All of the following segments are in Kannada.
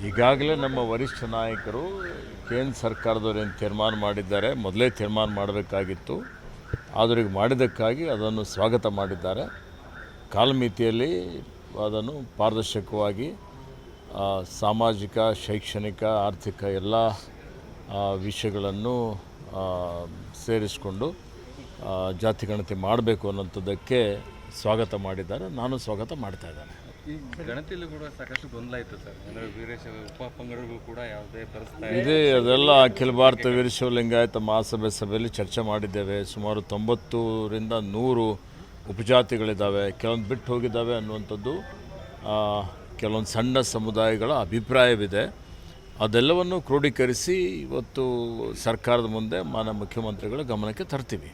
ಈಗಾಗಲೇ ನಮ್ಮ ವರಿಷ್ಠ ನಾಯಕರು ಕೇಂದ್ರ ಸರ್ಕಾರದವರು ಏನು ತೀರ್ಮಾನ ಮಾಡಿದ್ದಾರೆ, ಮೊದಲೇ ತೀರ್ಮಾನ ಮಾಡಬೇಕಾಗಿತ್ತು, ಆದರೆ ಈಗ ಮಾಡಿದ್ದಕ್ಕಾಗಿ ಅದನ್ನು ಸ್ವಾಗತ ಮಾಡಿದ್ದಾರೆ. ಕಾಲಮಿತಿಯಲ್ಲಿ ಅದನ್ನು ಪಾರದರ್ಶಕವಾಗಿ ಸಾಮಾಜಿಕ, ಶೈಕ್ಷಣಿಕ, ಆರ್ಥಿಕ ಎಲ್ಲ ವಿಷಯಗಳನ್ನು ಸೇರಿಸಿಕೊಂಡು ಜಾತಿಗಣತಿ ಮಾಡಬೇಕು ಅನ್ನೋಂಥದ್ದಕ್ಕೆ ಸ್ವಾಗತ ಮಾಡಿದ್ದಾರೆ. ನಾನು ಸ್ವಾಗತ ಮಾಡ್ತಾ ಇದ್ದೇನೆ. ಈ ಗಣತಿಯಲ್ಲೂ ಕೂಡ ಸಾಕಷ್ಟು ಗೊಂದಲ ಇತ್ತು ಸರ್. ಅಂದರೆ ವೀರಶೈವ ಉಪಪಂಗಡಗಳು ಕೂಡ ಯಾವುದೇ ಪರಿಸ್ಥಿತಿ ಇದೆ. ಅದೆಲ್ಲ ಅಖಿಲ ಭಾರತ ವೀರಶೈವ ಲಿಂಗಾಯತ ಸಭೆಯಲ್ಲಿ ಚರ್ಚೆ ಮಾಡಿದ್ದೇವೆ. ಸುಮಾರು 90ರಿಂದ 100 ಉಪಜಾತಿಗಳಿದ್ದಾವೆ, ಕೆಲವೊಂದು ಬಿಟ್ಟು ಹೋಗಿದ್ದಾವೆ ಅನ್ನುವಂಥದ್ದು ಕೆಲವೊಂದು ಸಣ್ಣ ಸಮುದಾಯಗಳ ಅಭಿಪ್ರಾಯವಿದೆ. ಅದೆಲ್ಲವನ್ನು ಕ್ರೋಢೀಕರಿಸಿ ಇವತ್ತು ಸರ್ಕಾರದ ಮುಂದೆ ಮಾನ್ಯ ಮುಖ್ಯಮಂತ್ರಿಗಳ ಗಮನಕ್ಕೆ ತರ್ತೀವಿ.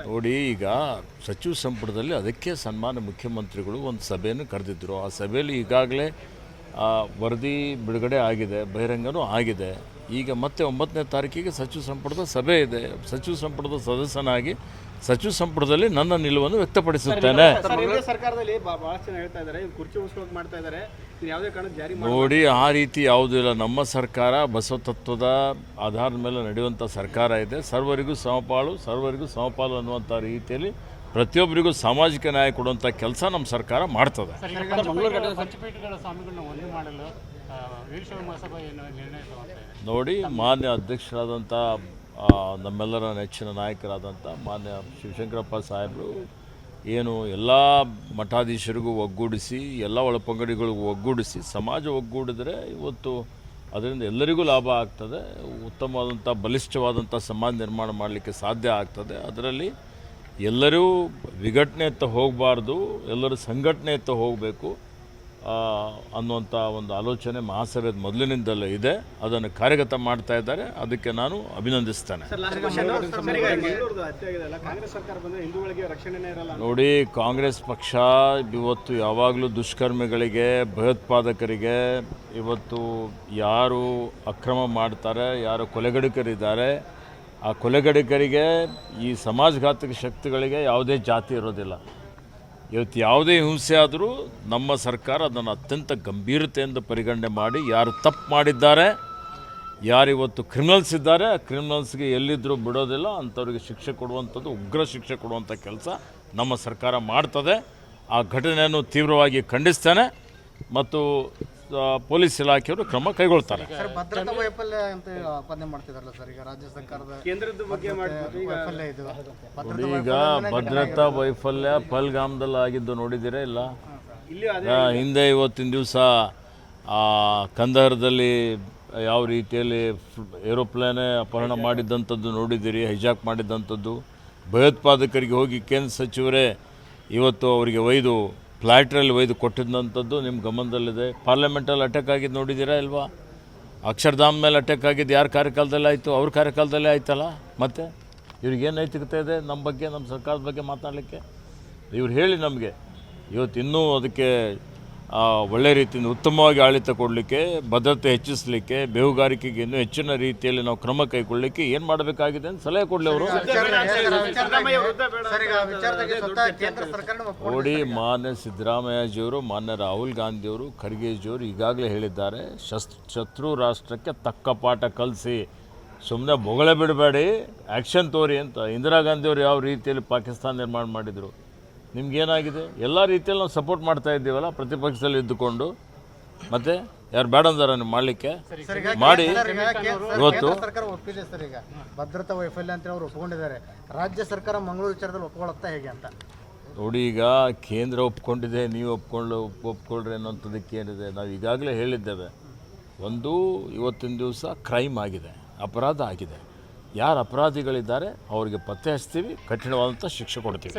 ನೋಡಿ, ಈಗ ಸಚಿವ ಸಂಪುಟದಲ್ಲಿ ಅದಕ್ಕೆ ಸನ್ಮಾನ್ಯ ಮುಖ್ಯಮಂತ್ರಿಗಳು ಒಂದು ಸಭೆಯನ್ನು ಕರೆದಿದ್ದರು. ಆ ಸಭೆಯಲ್ಲಿ ಈಗಾಗಲೇ ವರದಿ ಬಿಡುಗಡೆ ಆಗಿದೆ, ಬಹಿರಂಗನೂ ಆಗಿದೆ. ಈಗ ಮತ್ತೆ 9ನೇ ತಾರೀಕಿಗೆ ಸಚಿವ ಸಂಪುಟದ ಸಭೆ ಇದೆ. ಸಚಿವ ಸಂಪುಟದ ಸದಸ್ಯನಾಗಿ ಸಚಿವ ಸಂಪುಟದಲ್ಲಿ ನನ್ನ ನಿಲುವನ್ನು ವ್ಯಕ್ತಪಡಿಸುತ್ತೇನೆ. ನೋಡಿ, ಆ ರೀತಿ ಯಾವುದೂ ಇಲ್ಲ. ನಮ್ಮ ಸರ್ಕಾರ ಬಸವ ತತ್ವದ ಆಧಾರದ ಮೇಲೆ ನಡೆಯುವಂಥ ಸರ್ಕಾರ ಇದೆ. ಸರ್ವರಿಗೂ ಸಮಪಾಲು ಅನ್ನುವಂಥ ರೀತಿಯಲ್ಲಿ ಪ್ರತಿಯೊಬ್ಬರಿಗೂ ಸಾಮಾಜಿಕ ನ್ಯಾಯ ಕೊಡುವಂಥ ಕೆಲಸ ನಮ್ಮ ಸರ್ಕಾರ ಮಾಡ್ತದೆ. ನೋಡಿ, ಮಾನ್ಯ ಅಧ್ಯಕ್ಷರಾದಂಥ ನಮ್ಮೆಲ್ಲರ ನೆಚ್ಚಿನ ನಾಯಕರಾದಂಥ ಮಾನ್ಯ ಶಿವಶಂಕರಪ್ಪ ಸಾಹೇಬರು ಏನು ಎಲ್ಲ ಮಠಾಧೀಶರಿಗೂ ಒಗ್ಗೂಡಿಸಿ, ಎಲ್ಲ ಒಳಪಂಗಡಿಗಳಿಗೂ ಒಗ್ಗೂಡಿಸಿ ಸಮಾಜ ಒಗ್ಗೂಡಿದ್ರೆ ಇವತ್ತು ಅದರಿಂದ ಎಲ್ಲರಿಗೂ ಲಾಭ ಆಗ್ತದೆ. ಉತ್ತಮವಾದಂಥ ಬಲಿಷ್ಠವಾದಂಥ ಸಮಾಜ ನಿರ್ಮಾಣ ಮಾಡಲಿಕ್ಕೆ ಸಾಧ್ಯ ಆಗ್ತದೆ. ಅದರಲ್ಲಿ ಎಲ್ಲರೂ ವಿಘಟನೆಯತ್ತ ಹೋಗಬಾರ್ದು, ಎಲ್ಲರೂ ಸಂಘಟನೆಯತ್ತ ಹೋಗಬೇಕು ಅನ್ನುವಂಥ ಒಂದು ಆಲೋಚನೆ ಮಹಾಸಭೆಯ ಮೊದಲಿನಿಂದಲೇ ಇದೆ. ಅದನ್ನು ಕಾರ್ಯಗತ ಮಾಡ್ತಾ ಇದ್ದಾರೆ. ಅದಕ್ಕೆ ನಾನು ಅಭಿನಂದಿಸ್ತೇನೆ. ನೋಡಿ, ಕಾಂಗ್ರೆಸ್ ಪಕ್ಷ ಇವತ್ತು ಯಾವಾಗಲೂ ದುಷ್ಕರ್ಮಿಗಳಿಗೆ, ಭಯೋತ್ಪಾದಕರಿಗೆ, ಇವತ್ತು ಯಾರು ಅಕ್ರಮ ಮಾಡ್ತಾರೆ, ಯಾರು ಕೊಲೆಗಡುಕರಿದ್ದಾರೆ, ಆ ಕೊಲೆಗಡುಕರಿಗೆ, ಈ ಸಮಾಜಘಾತಕ ಶಕ್ತಿಗಳಿಗೆ ಯಾವುದೇ ಜಾತಿ ಇರೋದಿಲ್ಲ. ಇವತ್ತು ಯಾವುದೇ ಹಿಂಸೆ ಆದರೂ ನಮ್ಮ ಸರ್ಕಾರ ಅದನ್ನು ಅತ್ಯಂತ ಗಂಭೀರತೆಯಿಂದ ಪರಿಗಣನೆ ಮಾಡಿ, ಯಾರು ತಪ್ಪು ಮಾಡಿದ್ದಾರೆ, ಯಾರಿವತ್ತು ಕ್ರಿಮಿನಲ್ಸ್ ಇದ್ದಾರೆ, ಆ ಕ್ರಿಮಿನಲ್ಸ್ಗೆ ಎಲ್ಲಿದ್ದರೂ ಬಿಡೋದಿಲ್ಲ. ಅಂಥವ್ರಿಗೆ ಶಿಕ್ಷೆ ಕೊಡುವಂಥದ್ದು, ಉಗ್ರ ಶಿಕ್ಷೆ ಕೊಡುವಂಥ ಕೆಲಸ ನಮ್ಮ ಸರ್ಕಾರ ಮಾಡ್ತದೆ. ಆ ಘಟನೆಯನ್ನು ತೀವ್ರವಾಗಿ ಖಂಡಿಸ್ತೇನೆ ಮತ್ತು ಪೊಲೀಸ್ ಇಲಾಖೆಯವರು ಕ್ರಮ ಕೈಗೊಳ್ತಾರೆ. ಭದ್ರತಾ ವೈಫಲ್ಯ ಅಂತ ಆಪಾದನೆ ಮಾಡ್ತಿದಾರಲ್ಲ ಸರ್, ಈಗ ರಾಜ್ಯ ಸರ್ಕಾರದ ಕೇಂದ್ರದ ಬಗ್ಗೆ ವೈಫಲ್ಯ ಇದು. ಈಗ ಭದ್ರತಾ ವೈಫಲ್ಯ ಪಹಲ್ಗಾಮ್ದಲ್ಲಿ ಆಗಿದ್ದು ನೋಡಿದ್ದೀರಾ ಇಲ್ಲ? ಹಿಂದೆ ಇವತ್ತಿನ ದಿವಸ ಕಂದಹಾರದಲ್ಲಿ ಯಾವ ರೀತಿಯಲ್ಲಿ ಏರೋಪ್ಲೇನೇ ಅಪಹರಣ ಮಾಡಿದ್ದಂಥದ್ದು ನೋಡಿದ್ದೀರಿ, ಹೈಜಾಕ್ ಮಾಡಿದ್ದಂಥದ್ದು. ಭಯೋತ್ಪಾದಕರಿಗೆ ಹೋಗಿ ಕೇಂದ್ರ ಸಚಿವರೇ ಇವತ್ತು ಅವರಿಗೆ ಫ್ಲೈಟ್ರಲ್ಲಿ ಒಯ್ದು ಕೊಟ್ಟಿದ್ದಂಥದ್ದು ನಿಮ್ಮ ಗಮನದಲ್ಲಿದೆ. ಪಾರ್ಲಿಮೆಂಟಲ್ಲಿ ಅಟ್ಯಾಕ್ ಆಗಿದ್ದು ನೋಡಿದ್ದೀರಾ ಇಲ್ವಾ? ಅಕ್ಷರಧಾಮ್ ಮೇಲೆ ಅಟ್ಯಾಕ್ ಆಗಿದ್ದು ಯಾರ ಕಾರ್ಯಕಾಲದಲ್ಲೇ ಆಯಿತು? ಅವ್ರ ಕಾರ್ಯಕಾಲದಲ್ಲೇ ಆಯ್ತಲ್ಲ. ಮತ್ತು ಇವ್ರಿಗೇನು ನೈತಿಕತೆ ಇದೆ ನಮ್ಮ ಬಗ್ಗೆ, ನಮ್ಮ ಸರ್ಕಾರದ ಬಗ್ಗೆ ಮಾತನಾಡಲಿಕ್ಕೆ? ಇವ್ರು ಹೇಳಿ ನಮಗೆ ಇವತ್ತು ಇನ್ನೂ ಅದಕ್ಕೆ ಒಳ್ಳೆ ರೀತಿಯಿಂದ ಉತ್ತಮವಾಗಿ ಆಡಳಿತ ಕೊಡಲಿಕ್ಕೆ, ಭದ್ರತೆ ಹೆಚ್ಚಿಸಲಿಕ್ಕೆ, ಬೇಹುಗಾರಿಕೆಗೆ ಇನ್ನೂ ಹೆಚ್ಚಿನ ರೀತಿಯಲ್ಲಿ ನಾವು ಕ್ರಮ ಕೈಗೊಳ್ಳಲಿಕ್ಕೆ ಏನು ಮಾಡಬೇಕಾಗಿದೆ ಅಂತ ಸಲಹೆ ಕೊಡಲಿ ಅವರು. ನೋಡಿ, ಮಾನ್ಯ ಸಿದ್ದರಾಮಯ್ಯಜಿಯವರು, ಮಾನ್ಯ ರಾಹುಲ್ ಗಾಂಧಿಯವರು, ಖರ್ಗೆಜಿಯವರು ಈಗಾಗಲೇ ಹೇಳಿದ್ದಾರೆ, ಶತ್ರು ರಾಷ್ಟ್ರಕ್ಕೆ ತಕ್ಕ ಪಾಠ ಕಲಿಸಿ, ಸುಮ್ಮನೆ ಬೊಗಳೆ ಬಿಡಬೇಡಿ, ಆ್ಯಕ್ಷನ್ ತೋರಿ ಅಂತ. ಇಂದಿರಾ ಗಾಂಧಿಯವರು ಯಾವ ರೀತಿಯಲ್ಲಿ ಪಾಕಿಸ್ತಾನ ನಿರ್ಮಾಣ ಮಾಡಿದರು, ನಿಮ್ಗೇನಾಗಿದೆ? ಎಲ್ಲ ರೀತಿಯಲ್ಲಿ ನಾವು ಸಪೋರ್ಟ್ ಮಾಡ್ತಾ ಇದ್ದೀವಲ್ಲ ಪ್ರತಿಪಕ್ಷದಲ್ಲಿ ಇದ್ದುಕೊಂಡು. ಮತ್ತೆ ಯಾರು ಬೇಡ ಅಂದಾರ ನೀವು ಮಾಡಲಿಕ್ಕೆ? ಮಾಡಿ. ಇವತ್ತು ಸರ್ಕಾರ ಒಪ್ಪಿದೆ ಸರ್, ಈಗ ಭದ್ರತಾ ವೈಫಲ್ಯ ಅಂತ ಅವರು ಒಪ್ಕೊಂಡಿದ್ದಾರೆ. ರಾಜ್ಯ ಸರ್ಕಾರ ಮಂಗಳೂರು ವಿಚಾರದಲ್ಲಿ ಒಪ್ಕೊಳ್ಳುತ್ತಾ ಹೇಗೆ ಅಂತ? ನೋಡಿ, ಈಗ ಕೇಂದ್ರ ಒಪ್ಕೊಂಡಿದೆ, ನೀವು ಒಪ್ಕೊಳ್ರಿ ಅನ್ನೋಂಥದ್ದಕ್ಕೆ ಏನಿದೆ? ನಾವು ಈಗಾಗಲೇ ಹೇಳಿದ್ದೇವೆ, ಒಂದು ಇವತ್ತಿನ ದಿವಸ ಕ್ರೈಮ್ ಆಗಿದೆ, ಅಪರಾಧ ಆಗಿದೆ. ಯಾರು ಅಪರಾಧಿಗಳಿದ್ದಾರೆ ಅವರಿಗೆ ಪತ್ತೆ ಹಚ್ತೀವಿ, ಕಠಿಣವಾದಂಥ ಶಿಕ್ಷೆ ಕೊಡ್ತೀವಿ.